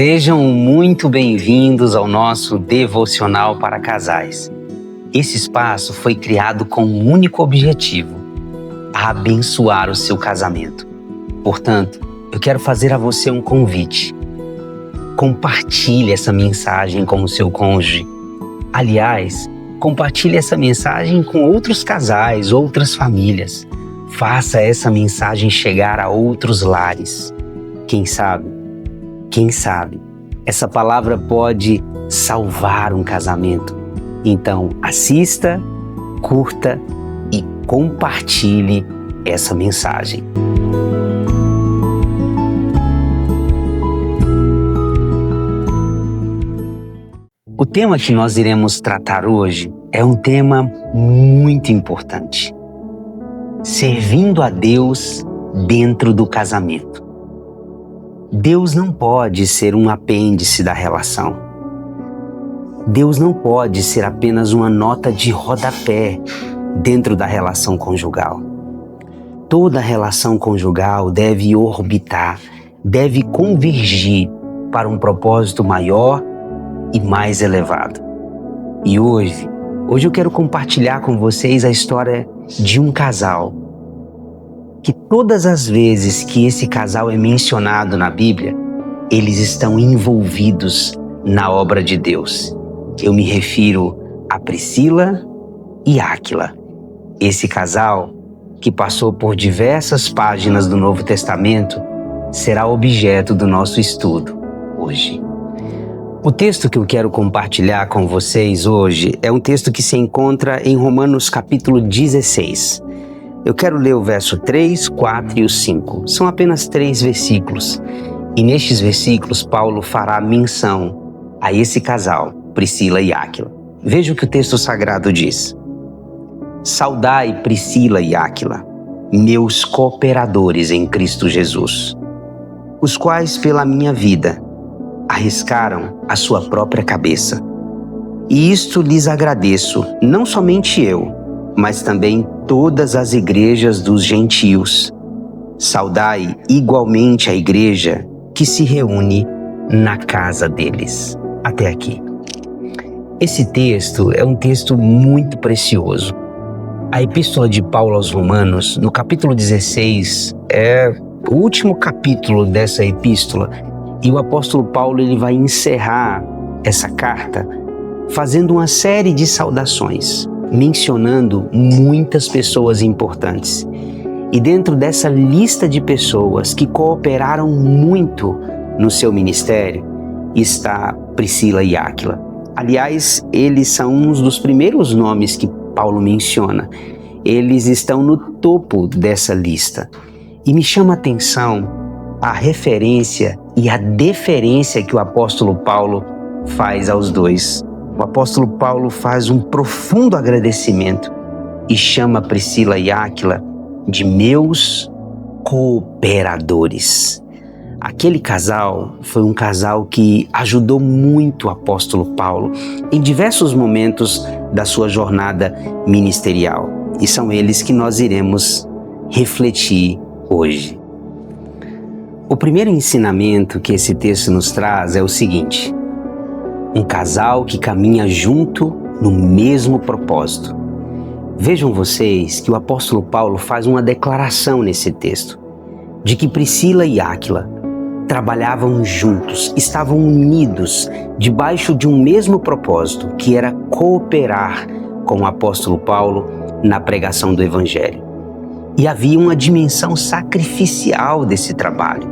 Sejam muito bem-vindos ao nosso devocional para casais. Esse espaço foi criado com um único objetivo: abençoar o seu casamento. Portanto, eu quero fazer a você um convite. Compartilhe essa mensagem com o seu cônjuge. Aliás, compartilhe essa mensagem com outros casais, outras famílias. Faça essa mensagem chegar a outros lares. Quem sabe, essa palavra pode salvar um casamento. Então, assista, curta e compartilhe essa mensagem. O tema que nós iremos tratar hoje é um tema muito importante: servindo a Deus dentro do casamento. Deus não pode ser um apêndice da relação. Deus não pode ser apenas uma nota de rodapé dentro da relação conjugal. Toda relação conjugal deve orbitar, deve convergir para um propósito maior e mais elevado. E hoje eu quero compartilhar com vocês a história de um casal que todas as vezes que esse casal é mencionado na Bíblia, eles estão envolvidos na obra de Deus. Eu me refiro a Priscila e Áquila. Esse casal, que passou por diversas páginas do Novo Testamento, será objeto do nosso estudo hoje. O texto que eu quero compartilhar com vocês hoje é um texto que se encontra em Romanos capítulo 16. Eu quero ler o verso 3, 4 e o 5. São apenas 3 versículos. E nestes versículos, Paulo fará menção a esse casal, Priscila e Áquila. Veja o que o texto sagrado diz. Saudai Priscila e Áquila, meus cooperadores em Cristo Jesus, os quais pela minha vida arriscaram a sua própria cabeça. E isto lhes agradeço, não somente eu, mas também todas as igrejas dos gentios. Saudai igualmente a igreja que se reúne na casa deles. Até aqui. Esse texto é um texto muito precioso. A Epístola de Paulo aos Romanos, no capítulo 16, é o último capítulo dessa epístola, e o apóstolo Paulo ele vai encerrar essa carta fazendo uma série de saudações, mencionando muitas pessoas importantes. E dentro dessa lista de pessoas que cooperaram muito no seu ministério, está Priscila e Áquila. Aliás, eles são uns dos primeiros nomes que Paulo menciona. Eles estão no topo dessa lista. E me chama a atenção a referência e a deferência que o apóstolo Paulo faz aos dois. O apóstolo Paulo faz um profundo agradecimento e chama Priscila e Áquila de meus cooperadores. Aquele casal foi um casal que ajudou muito o apóstolo Paulo em diversos momentos da sua jornada ministerial. E são eles que nós iremos refletir hoje. O primeiro ensinamento que esse texto nos traz é o seguinte: um casal que caminha junto no mesmo propósito. Vejam vocês que o apóstolo Paulo faz uma declaração nesse texto, de que Priscila e Áquila trabalhavam juntos, estavam unidos debaixo de um mesmo propósito, que era cooperar com o apóstolo Paulo na pregação do Evangelho. E havia uma dimensão sacrificial desse trabalho.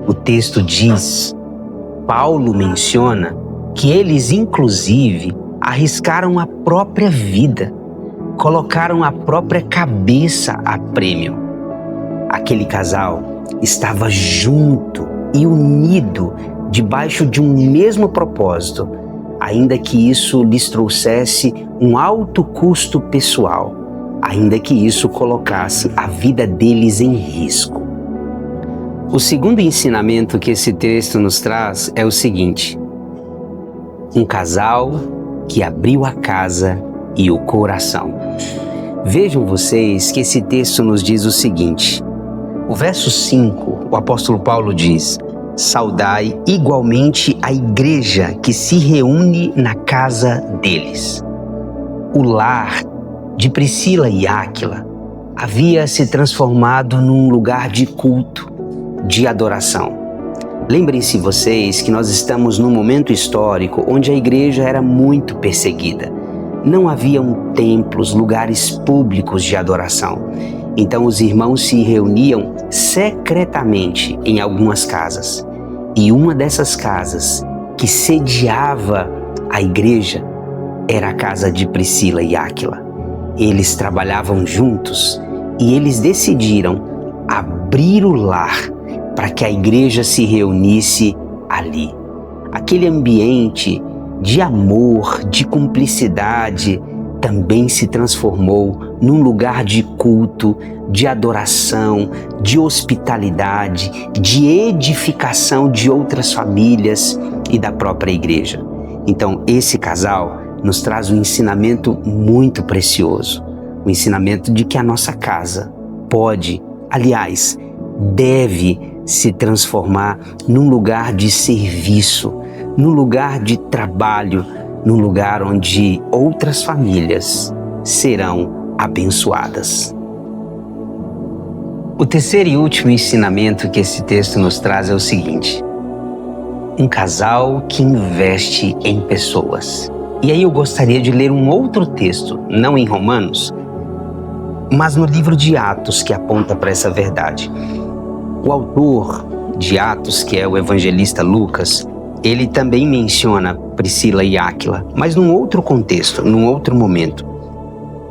O texto diz, Paulo menciona, que eles, inclusive, arriscaram a própria vida, colocaram a própria cabeça a prêmio. Aquele casal estava junto e unido debaixo de um mesmo propósito, ainda que isso lhes trouxesse um alto custo pessoal, ainda que isso colocasse a vida deles em risco. O segundo ensinamento que esse texto nos traz é o seguinte: um casal que abriu a casa e o coração. Vejam vocês que esse texto nos diz o seguinte: o verso 5, o apóstolo Paulo diz: saudai igualmente a igreja que se reúne na casa deles. O lar de Priscila e Áquila havia se transformado num lugar de culto, de adoração. Lembrem-se vocês que nós estamos num momento histórico onde a igreja era muito perseguida. Não haviam templos, lugares públicos de adoração. Então os irmãos se reuniam secretamente em algumas casas. E uma dessas casas que sediava a igreja era a casa de Priscila e Áquila. Eles trabalhavam juntos e eles decidiram abrir o lar para que a igreja se reunisse ali. Aquele ambiente de amor, de cumplicidade, também se transformou num lugar de culto, de adoração, de hospitalidade, de edificação de outras famílias e da própria igreja. Então, esse casal nos traz um ensinamento muito precioso, o ensinamento de que a nossa casa pode, aliás, deve se transformar num lugar de serviço, num lugar de trabalho, num lugar onde outras famílias serão abençoadas. O terceiro e último ensinamento que esse texto nos traz é o seguinte: um casal que investe em pessoas. E aí eu gostaria de ler um outro texto, não em Romanos, mas no livro de Atos, que aponta para essa verdade. O autor de Atos, que é o evangelista Lucas, ele também menciona Priscila e Áquila, mas num outro contexto, num outro momento.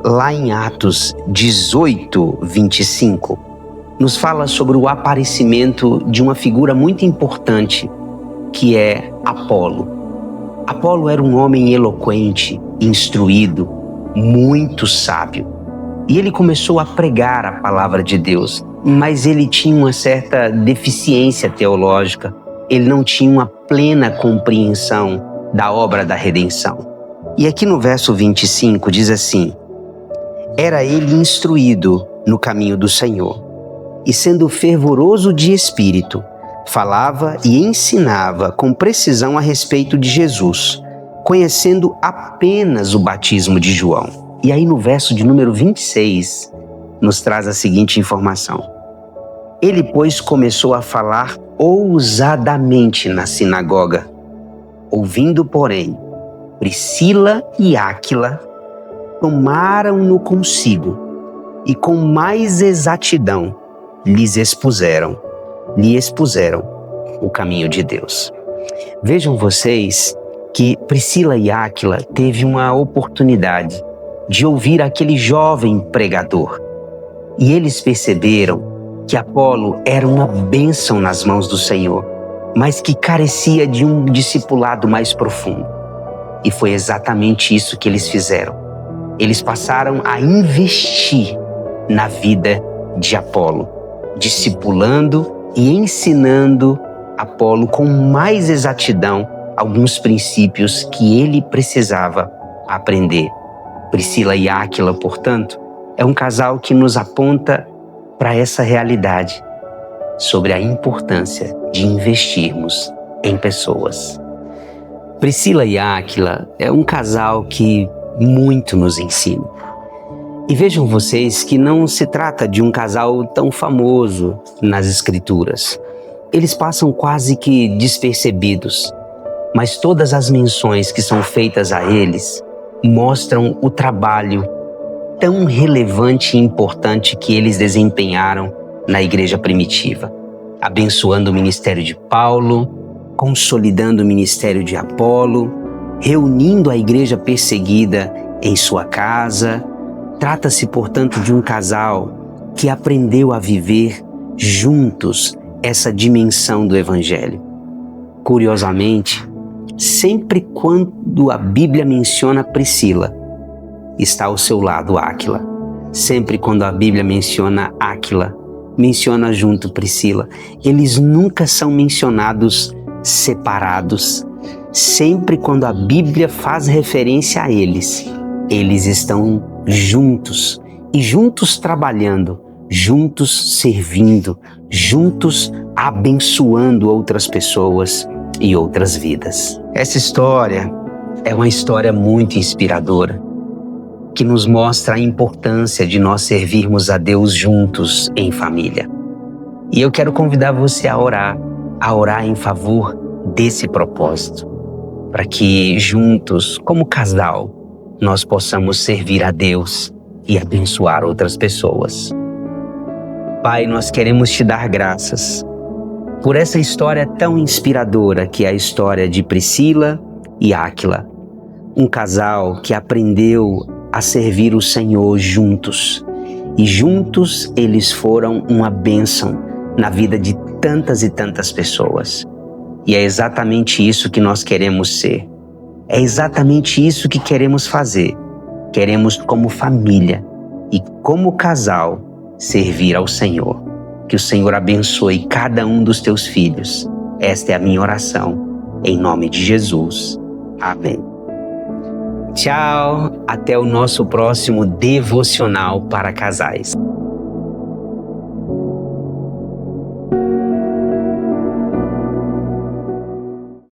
Lá em Atos 18, 25, nos fala sobre o aparecimento de uma figura muito importante, que é Apolo. Apolo era um homem eloquente, instruído, muito sábio. E ele começou a pregar a palavra de Deus, mas ele tinha uma certa deficiência teológica. Ele não tinha uma plena compreensão da obra da redenção. E aqui no verso 25 diz assim: era ele instruído no caminho do Senhor, e sendo fervoroso de espírito, falava e ensinava com precisão a respeito de Jesus, conhecendo apenas o batismo de João. E aí no verso de número 26, nos traz a seguinte informação: ele, pois, começou a falar ousadamente na sinagoga. Ouvindo, porém, Priscila e Áquila, tomaram-no consigo e com mais exatidão lhe expuseram o caminho de Deus. Vejam vocês que Priscila e Áquila teve uma oportunidade de ouvir aquele jovem pregador. E eles perceberam que Apolo era uma bênção nas mãos do Senhor, mas que carecia de um discipulado mais profundo. E foi exatamente isso que eles fizeram. Eles passaram a investir na vida de Apolo, discipulando e ensinando Apolo com mais exatidão alguns princípios que ele precisava aprender. Priscila e Áquila, portanto, é um casal que nos aponta para essa realidade sobre a importância de investirmos em pessoas. Priscila e Áquila é um casal que muito nos ensina. E vejam vocês que não se trata de um casal tão famoso nas Escrituras. Eles passam quase que despercebidos, mas todas as menções que são feitas a eles mostram o trabalho tão relevante e importante que eles desempenharam na igreja primitiva, abençoando o ministério de Paulo, consolidando o ministério de Apolo, reunindo a igreja perseguida em sua casa. Trata-se, portanto, de um casal que aprendeu a viver juntos essa dimensão do Evangelho. Curiosamente, sempre quando a Bíblia menciona Priscila, está ao seu lado Áquila. Sempre quando a Bíblia menciona Áquila, menciona junto Priscila. Eles nunca são mencionados separados. Sempre quando a Bíblia faz referência a eles, eles estão juntos, e juntos trabalhando, juntos servindo, juntos abençoando outras pessoas e outras vidas. Essa história é uma história muito inspiradora, que nos mostra a importância de nós servirmos a Deus juntos em família. E eu quero convidar você a orar em favor desse propósito, para que juntos, como casal, nós possamos servir a Deus e abençoar outras pessoas. Pai, nós queremos te dar graças por essa história tão inspiradora que é a história de Priscila e Áquila, um casal que aprendeu a servir o Senhor juntos, e juntos eles foram uma bênção na vida de tantas e tantas pessoas. E é exatamente isso que nós queremos ser. É exatamente isso que queremos fazer. Queremos, como família e como casal, servir ao Senhor. Que o Senhor abençoe cada um dos teus filhos. Esta é a minha oração, em nome de Jesus. Amém. Tchau, até o nosso próximo devocional para casais.